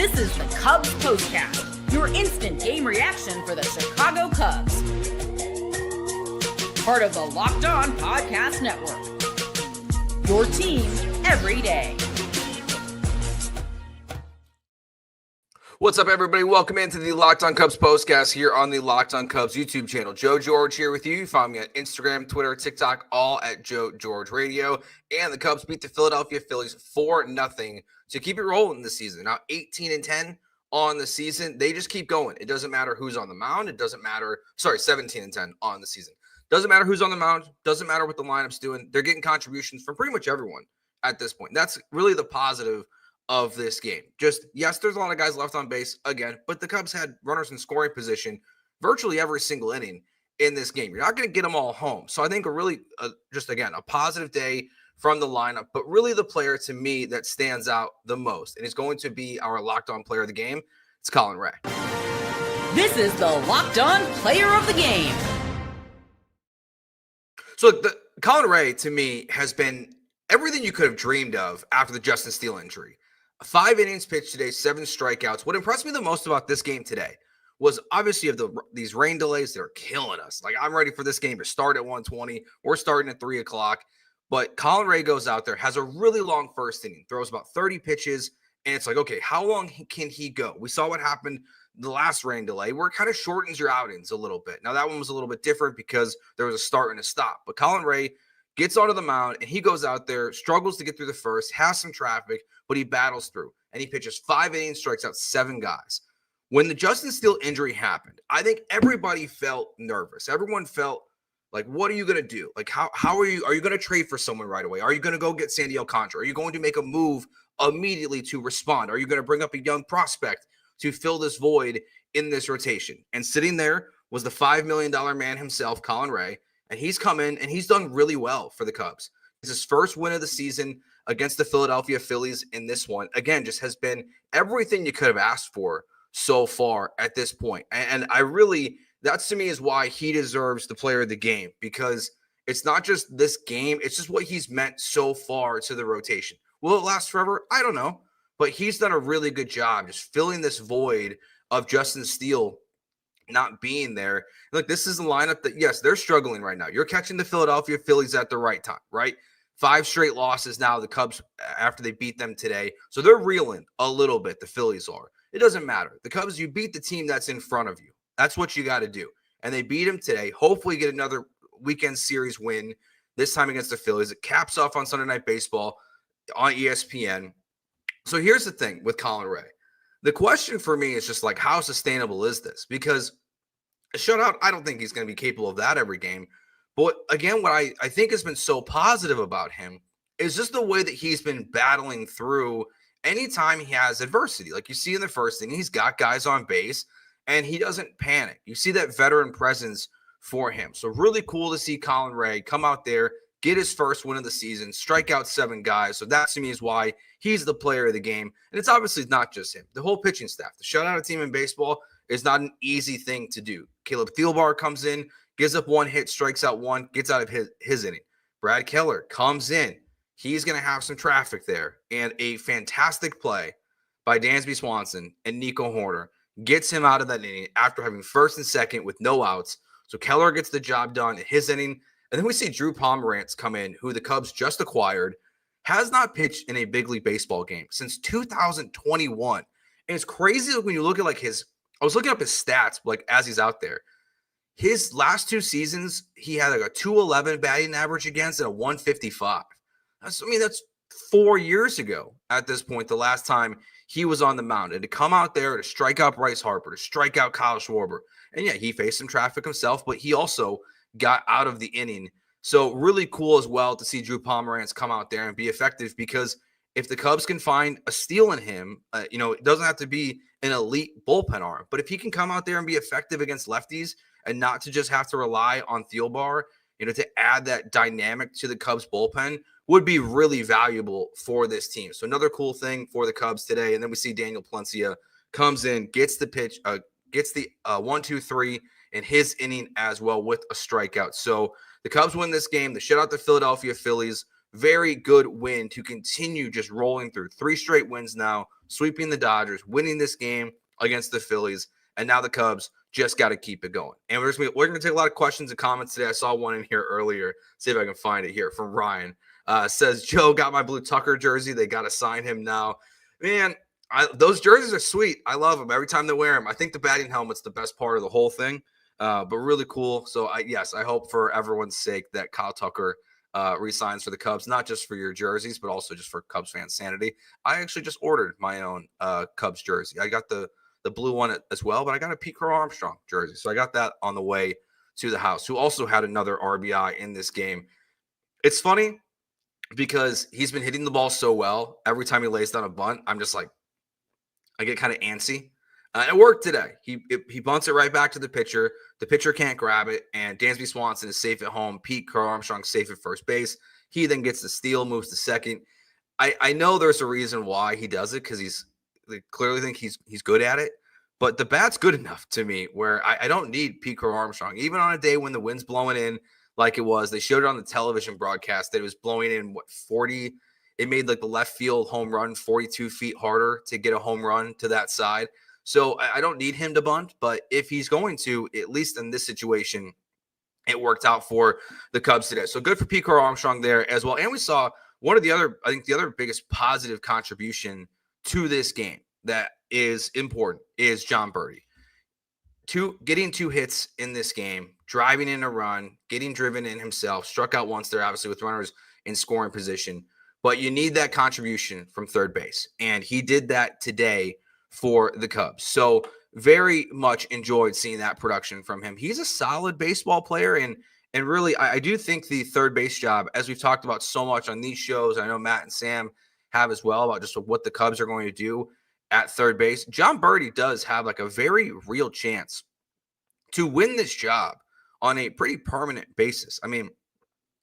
This is the Cubs POSTCAST, your instant game reaction for the Chicago Cubs. Part of the Locked On Podcast Network. Your team every day. What's up, everybody? Welcome into the Locked On Cubs postcast here on the Locked On Cubs YouTube channel. Joe George here with you. You find me on Instagram, Twitter, TikTok, all at Joe George Radio. And the Cubs beat the Philadelphia Phillies 4-0 to keep it rolling this season. Now 18-10 on the season. They just keep going. It doesn't matter who's on the mound. It doesn't matter. 17-10 on the season. Doesn't matter who's on the mound. Doesn't matter what the lineup's doing. They're getting contributions from pretty much everyone at this point. That's really the positive of this game. Just, yes, there's a lot of guys left on base again, but the Cubs had runners in scoring position virtually every single inning in this game. You're not going to get them all home. So I think a positive day from the lineup, but really the player to me that stands out the most and is going to be our Locked On player of the game. It's Colin Rea. This is the Locked On player of the game. So the Colin Rea to me has been everything you could have dreamed of after the Justin Steele injury. 5 innings pitched today, 7 strikeouts. What impressed me the most about this game today was obviously these rain delays that are killing us. Like, I'm ready for this game to start at 1:20. We're starting at 3 o'clock. But Colin Rea goes out there, has a really long first inning, throws about 30 pitches, and it's like, okay, how long can he go? We saw what happened the last rain delay, where it kind of shortens your outings a little bit. Now, that one was a little bit different because there was a start and a stop. But Colin Rea gets onto the mound, and he goes out there, struggles to get through the first, has some traffic, but he battles through. And he pitches 5 innings, strikes out 7 guys. When the Justin Steele injury happened, I think everybody felt nervous. Everyone felt like, what are you going to do? Like, how are you going to trade for someone right away? Are you going to go get Sandy Alcantara? Are you going to make a move immediately to respond? Are you going to bring up a young prospect to fill this void in this rotation? And sitting there was the $5 million man himself, Colin Rea. And he's come in and he's done really well for the Cubs. It's his first win of the season against the Philadelphia Phillies in this one. Again, just has been everything you could have asked for so far at this point. And I really, that's to me is why he deserves the player of the game, because it's not just this game. It's just what he's meant so far to the rotation. Will it last forever? I don't know. But he's done a really good job just filling this void of Justin Steele not being there. Look, this is a lineup that, yes, they're struggling right now. You're catching the Philadelphia Phillies at the right time, right? 5 straight losses now, the Cubs, after they beat them today. So they're reeling a little bit, the Phillies are. It doesn't matter. The Cubs, you beat the team that's in front of you. That's what you got to do. And they beat them today. Hopefully get another weekend series win, this time against the Phillies. It caps off on Sunday Night Baseball on ESPN. So here's the thing with Colin Rea. The question for me is just like, how sustainable is this? Because a shutout, I don't think he's going to be capable of that every game. But again, what I think has been so positive about him is just the way that he's been battling through anytime he has adversity. Like you see in the first inning, he's got guys on base and he doesn't panic. You see that veteran presence for him. So really cool to see Colin Rea come out there, get his first win of the season, strike out 7 guys. So that to me is why he's the player of the game. And it's obviously not just him. The whole pitching staff, the shutout a team in baseball is not an easy thing to do. Caleb Thielbar comes in, gives up 1 hit, strikes out 1, gets out of his inning. Brad Keller comes in. He's going to have some traffic there. And a fantastic play by Dansby Swanson and Nico Hoerner gets him out of that inning after having first and second with no outs. So Keller gets the job done in his inning. And then we see Drew Pomeranz come in, who the Cubs just acquired, has not pitched in a big league baseball game since 2021. And it's crazy when you look at I was looking up his stats as he's out there. His last 2 seasons, he had a 211 batting average against and a 155. That's 4 years ago at this point, the last time he was on the mound. And to come out there to strike out Bryce Harper, to strike out Kyle Schwarber. And yeah, he faced some traffic himself, but he also got out of the inning. So really cool as well to see Drew Pomeranz come out there and be effective, because if the Cubs can find a steal in him, it doesn't have to be an elite bullpen arm, but if he can come out there and be effective against lefties and not to just have to rely on Thielbar, to add that dynamic to the Cubs bullpen would be really valuable for this team. So another cool thing for the Cubs today. And then we see Daniel Palencia comes in, gets the pitch, gets the 1-2-3 in his inning as well with a strikeout. So the Cubs win this game. They shut out the Philadelphia Phillies. Very good win to continue just rolling through 3 straight wins now. sweeping the Dodgers, winning this game against the Phillies, and now the Cubs just got to keep it going. And we're going to take a lot of questions and comments today. I saw one in here earlier. See if I can find it here from Ryan. Says, Joe got my blue Tucker jersey. They got to sign him now. Man, those jerseys are sweet. I love them every time they wear them. I think the batting helmet's the best part of the whole thing, but really cool. So, I hope for everyone's sake that Kyle Tucker resigns for the Cubs, not just for your jerseys, but also just for Cubs fan sanity. I actually just ordered my own Cubs jersey. I got the blue one as well, but I got a Crow-Armstrong jersey. So I got that on the way to the house, who also had another RBI in this game. It's funny because he's been hitting the ball so well. Every time he lays down a bunt, I'm just like, I get kind of antsy. It worked today. He bunts it right back to the pitcher. The pitcher can't grab it, and Dansby Swanson is safe at home. Crow-Armstrong safe at first base. He then gets the steal, moves to second. I know there's a reason why he does it, because they clearly think he's good at it. But the bat's good enough to me where I don't need Crow-Armstrong. Even on a day when the wind's blowing in like it was, they showed it on the television broadcast that it was blowing in, 40? It made like the left field home run 42 feet harder to get a home run to that side. So I don't need him to bunt, but if he's going to, at least in this situation, it worked out for the Cubs today. So good for Crow-Armstrong there as well. And we saw one of the other, I think the other biggest positive contribution to this game that is important is Jon Berti. Getting 2 hits in this game, driving in a run, getting driven in himself, struck out once there, obviously with runners in scoring position. But you need that contribution from third base. And he did that today for the Cubs. So very much enjoyed seeing that production from him. He's a solid baseball player. And really, I do think the third base job, as we've talked about so much on these shows, I know Matt and Sam have as well, about just what the Cubs are going to do at third base. Jon Berti does have like a very real chance to win this job on a pretty permanent basis. I mean,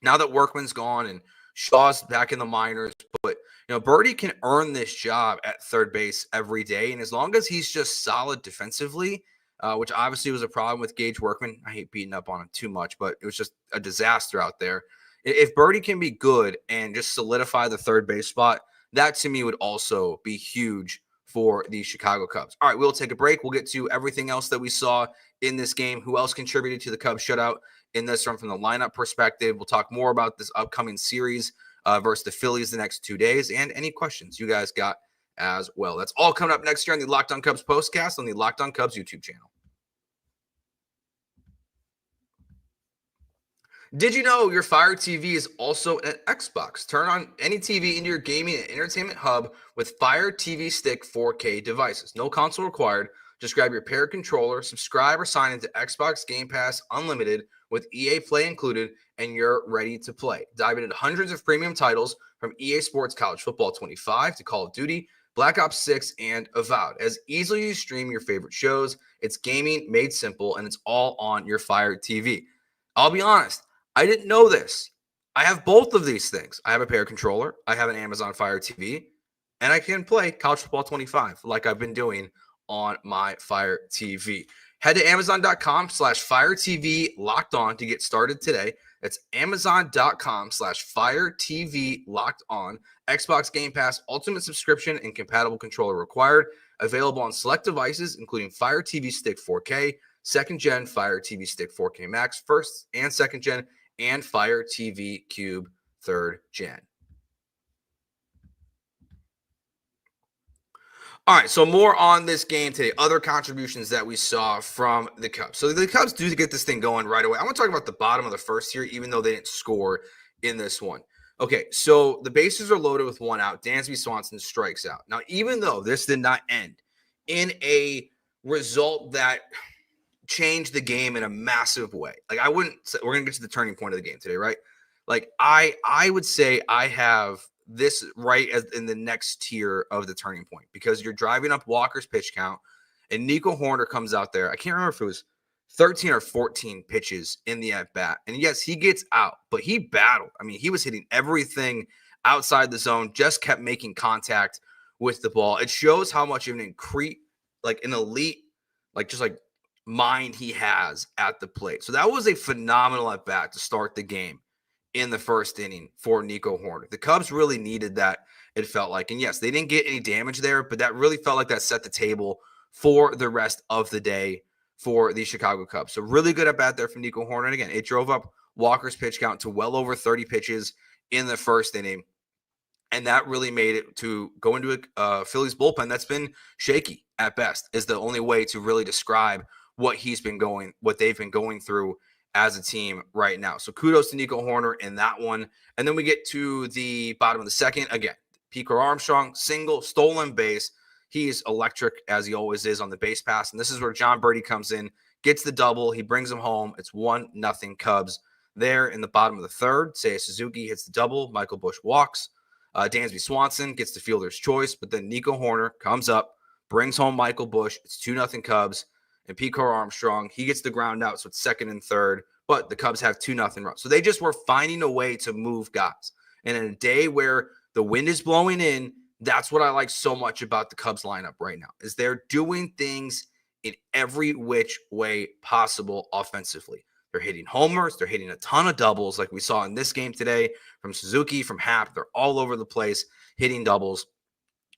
now that Workman's gone and Shaw's back in the minors, but Berti can earn this job at third base every day. And as long as he's just solid defensively, which obviously was a problem with Gage Workman. I hate beating up on him too much, but it was just a disaster out there. If Berti can be good and just solidify the third base spot, that to me would also be huge for the Chicago Cubs. All right, we'll take a break. We'll get to everything else that we saw in this game. Who else contributed to the Cubs shutout in this one from the lineup perspective? We'll talk more about this upcoming series versus the Phillies the next 2 days, and any questions you guys got as well. That's all coming up next year on the Locked On Cubs postcast on the Locked On Cubs YouTube channel. Did you know your Fire TV is also an Xbox? Turn on any TV into your gaming and entertainment hub with Fire TV Stick 4K devices. No console required. Just grab your paired controller, subscribe or sign into Xbox Game Pass Unlimited with EA Play included, and you're ready to play. Dive into hundreds of premium titles from EA Sports College Football 25 to Call of Duty, Black Ops 6, and Avowed. As easily as you stream your favorite shows, it's gaming made simple, and it's all on your Fire TV. I'll be honest, I didn't know this. I have both of these things. I have a paired controller, I have an Amazon Fire TV, and I can play College Football 25 like I've been doing on my Fire TV. Head to Amazon.com/Fire TV Locked On to get started today. That's Amazon.com/Fire TV Locked On. Xbox Game Pass Ultimate subscription and compatible controller required. Available on select devices, including Fire TV Stick 4K, second gen Fire TV Stick 4K Max, first and second gen, and Fire TV Cube third gen. All right, so more on this game today. Other contributions that we saw from the Cubs. So the Cubs do get this thing going right away. I want to talk about the bottom of the first here, even though they didn't score in this one. Okay, so the bases are loaded with 1 out. Dansby Swanson strikes out. Now, even though this did not end in a result that changed the game in a massive way, like I wouldn't say, we're going to get to the turning point of the game today, right? Like I would say I have this right as in the next tier of the turning point, because you're driving up Walker's pitch count and Nico Hoerner comes out there. I can't remember if it was 13 or 14 pitches in the at bat. And yes, he gets out, but he battled. I mean, he was hitting everything outside the zone, just kept making contact with the ball. It shows how much of an elite, mind he has at the plate. So that was a phenomenal at bat to start the game in the first inning for Nico Hoerner. The Cubs really needed that it felt like. And yes, they didn't get any damage there, but that really felt like that set the table for the rest of the day for the Chicago Cubs. So really good at bat there from Nico Hoerner. And again, it drove up Walker's pitch count to well over 30 pitches in the first inning. And that really made it to go into a Phillies bullpen that's been shaky at best, is the only way to really describe what they've been going through as a team right now. So kudos to Nico Hoerner in that one. And then we get to the bottom of the second. Again, Crow-Armstrong, single, stolen base. He's electric, as he always is, on the base pass. And this is where Jon Berti comes in, gets the double. He brings him home. It's 1-0 Cubs. There in the bottom of the third, Seiya Suzuki hits the double. Michael Busch walks. Dansby Swanson gets the fielder's choice, but then Nico Hoerner comes up, brings home Michael Busch. It's 2-0 Cubs. And Crow-Armstrong, he gets the ground out, so it's second and third. But the Cubs have 2-0 run. So they just were finding a way to move guys. And in a day where the wind is blowing in, that's what I like so much about the Cubs lineup right now, is they're doing things in every which way possible offensively. They're hitting homers. They're hitting a ton of doubles like we saw in this game today from Suzuki, from Happ. They're all over the place hitting doubles.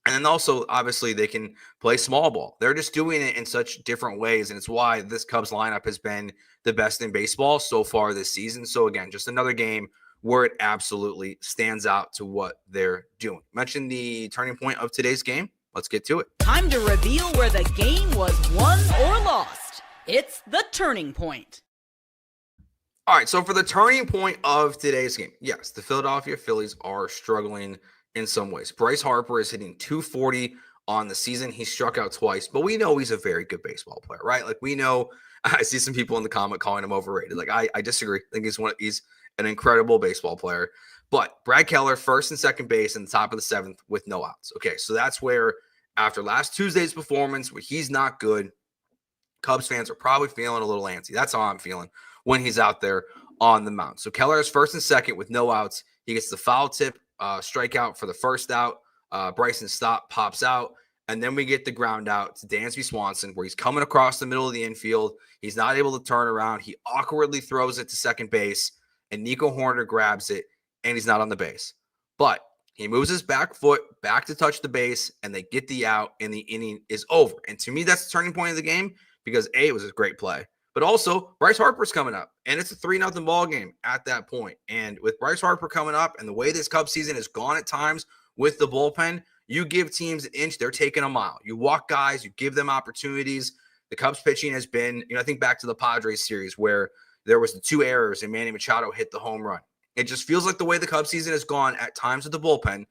And then also, obviously, they can play small ball. They're just doing it in such different ways, and it's why this Cubs lineup has been the best in baseball so far this season. So, again, just another game where it absolutely stands out to what they're doing. Mentioned the turning point of today's game. Let's get to it. Time to reveal where the game was won or lost. It's the turning point. All right, so for the turning point of today's game, yes, the Philadelphia Phillies are struggling in some ways. Bryce Harper is hitting 240 on the season. He struck out twice, but we know he's a very good baseball player, right? Like, we know, I see some people in the comment calling him overrated. Like, I disagree. I think he's an incredible baseball player. But Brad Keller, first and second base in the top of the seventh with no outs. Okay, so that's where, after last Tuesday's performance, where he's not good, Cubs fans are probably feeling a little antsy. That's how I'm feeling when he's out there on the mound. So Keller is first and second with no outs. He gets the foul tip, strikeout for the first out. Bryson Stott pops out. And then we get the ground out to Dansby Swanson, where he's coming across the middle of the infield. He's not able to turn around. He awkwardly throws it to second base, and Nico Hoerner grabs it, and he's not on the base. But he moves his back foot back to touch the base, and they get the out, and the inning is over. And to me, that's the turning point of the game because, A, it was a great play. But also, Bryce Harper's coming up, and it's a 3-0 ball game at that point. And with Bryce Harper coming up and the way this Cubs season has gone at times with the bullpen, you give teams an inch, they're taking a mile. You walk guys, you give them opportunities. The Cubs pitching has been, I think back to the Padres series where there was the 2 errors and Manny Machado hit the home run. It just feels like the way the Cubs season has gone at times with the bullpen,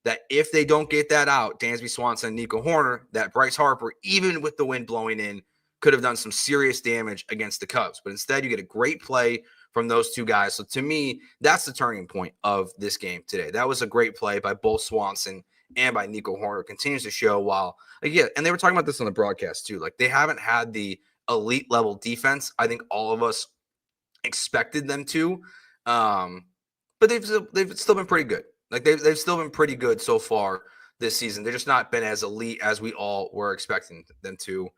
that if they don't get that out, Dansby Swanson and Nico Hoerner, that Bryce Harper, even with the wind blowing in, could have done some serious damage against the Cubs. But instead, you get a great play from those two guys. So to me, that's the turning point of this game today. That was a great play by both Swanson and by Nico Hoerner. Continues to show while, again, and they were talking about this on the broadcast too. Like, they haven't had the elite level defense I think all of us expected them to. But they've still been pretty good. Like, they've still been pretty good so far this season. They've just not been as elite as we all were expecting them to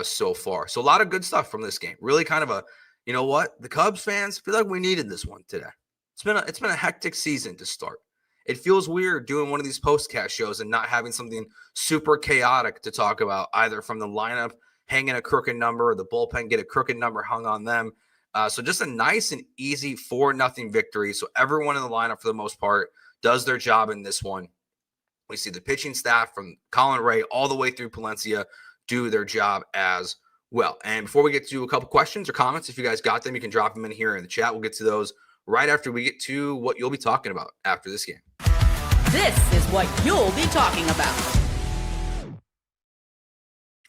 so far. So a lot of good stuff from this game. Really kind of a, you know what? The Cubs fans feel like we needed this one today. It's been a hectic season to start. It feels weird doing one of these postcast shows and not having something super chaotic to talk about, either from the lineup hanging a crooked number or the bullpen get a crooked number hung on them. So just a nice and easy 4-0 victory. So everyone in the lineup, for the most part, does their job in this one. We see the pitching staff from Colin Rea all the way through Palencia do their job as well. And before we get to a couple questions or comments, if you guys got them, you can drop them in here in the chat. We'll get to those right after we get to what you'll be talking about after this game. This is what you'll be talking about.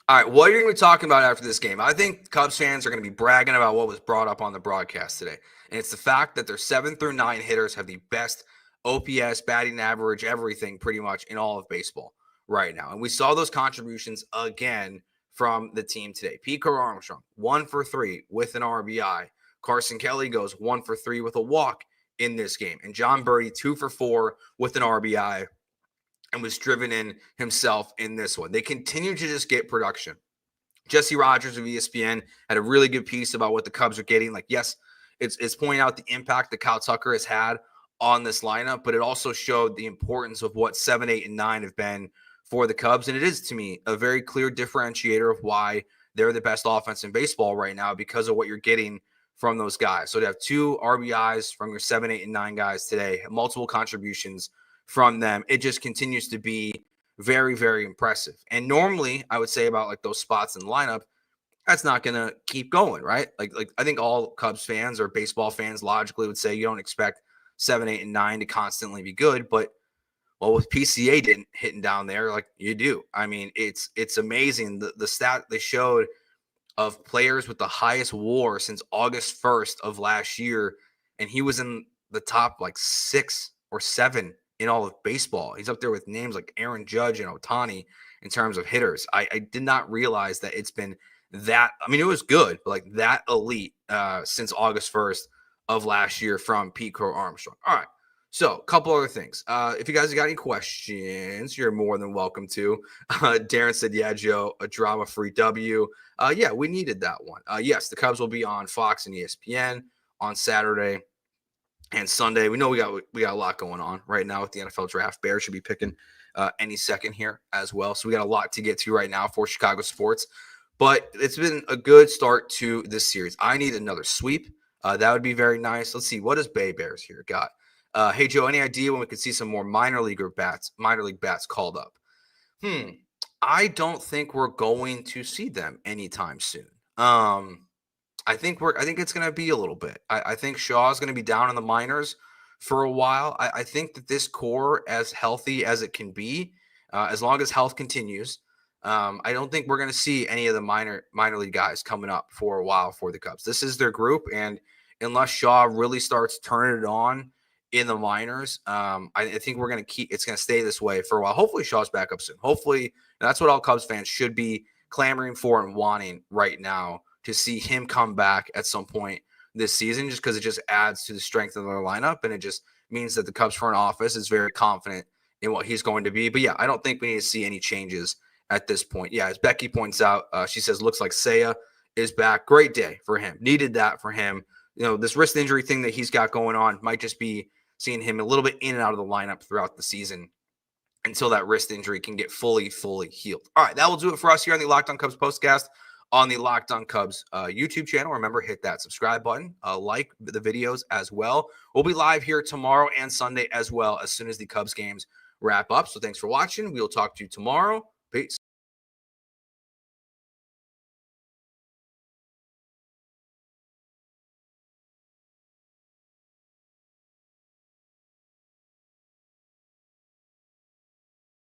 All right, what you're going to be talking about after this game, I think Cubs fans are going to be bragging about what was brought up on the broadcast today. And it's the fact that their 7 through 9 hitters have the best OPS, batting average, everything pretty much in all of baseball right now. And we saw those contributions again from the team today. Crow-Armstrong, 1 for 3 with an RBI. Carson Kelly goes 1 for 3 with a walk in this game. And Jon Berti, 2 for 4 with an RBI and was driven in himself in this one. They continue to just get production. Jesse Rogers of ESPN had a really good piece about what the Cubs are getting. Like, yes, it's pointing out the impact that Kyle Tucker has had on this lineup, but it also showed the importance of what 7, 8, and 9 have been for the Cubs. And it is, to me, a very clear differentiator of why they're the best offense in baseball right now, because of what you're getting from those guys. So to have 2 RBIs from your 7, 8, and 9 guys today, multiple contributions from them, it just continues to be very, very impressive. And normally I would say about like those spots in the lineup, that's not going to keep going, right? Like I think all Cubs fans or baseball fans logically would say you don't expect 7, 8, and 9 to constantly be good, but well, with PCA didn't hitting down there, like you do. I mean, it's amazing the stat they showed of players with the highest WAR since August 1st of last year, and he was in the top like 6 or 7 in all of baseball. He's up there with names like Aaron Judge and Ohtani in terms of hitters. I did not realize that it's been that. I mean, it was good, but like that elite since August 1st of last year from Pete Crow-Armstrong. All right. So, a couple other things. If you guys got any questions, you're more than welcome to. Darren said, yeah, Joe, a drama-free W. Yeah, we needed that one. Yes, the Cubs will be on Fox and ESPN on Saturday and Sunday. We know we got a lot going on right now with the NFL draft. Bears should be picking any second here as well. So we got a lot to get to right now for Chicago sports. But it's been a good start to this series. I need another sweep. That would be very nice. Let's see. What does Bay Bears here got? Hey, Joe, any idea when we could see some more minor league bats called up? I don't think we're going to see them anytime soon. I think it's going to be a little bit. I think Shaw's going to be down in the minors for a while. I think that this core, as healthy as it can be, as long as health continues, I don't think we're going to see any of the minor league guys coming up for a while for the Cubs. This is their group, and unless Shaw really starts turning it on in the minors, I think we're going to it's going to stay this way for a while. Hopefully Shaw's back up soon. Hopefully, that's what all Cubs fans should be clamoring for and wanting right now, to see him come back at some point this season, just because it just adds to the strength of their lineup. And it just means that the Cubs front office is very confident in what he's going to be. But yeah, I don't think we need to see any changes at this point. Yeah, as Becky points out, she says, looks like Seiya is back. Great day for him. Needed that for him. You know, this wrist injury thing that he's got going on might just be seeing him a little bit in and out of the lineup throughout the season until that wrist injury can get fully healed. All right, that will do it for us here on the Locked On Cubs postcast on the Locked On Cubs YouTube channel. Remember, hit that subscribe button, like the videos as well. We'll be live here tomorrow and Sunday as well as soon as the Cubs games wrap up. So thanks for watching. We'll talk to you tomorrow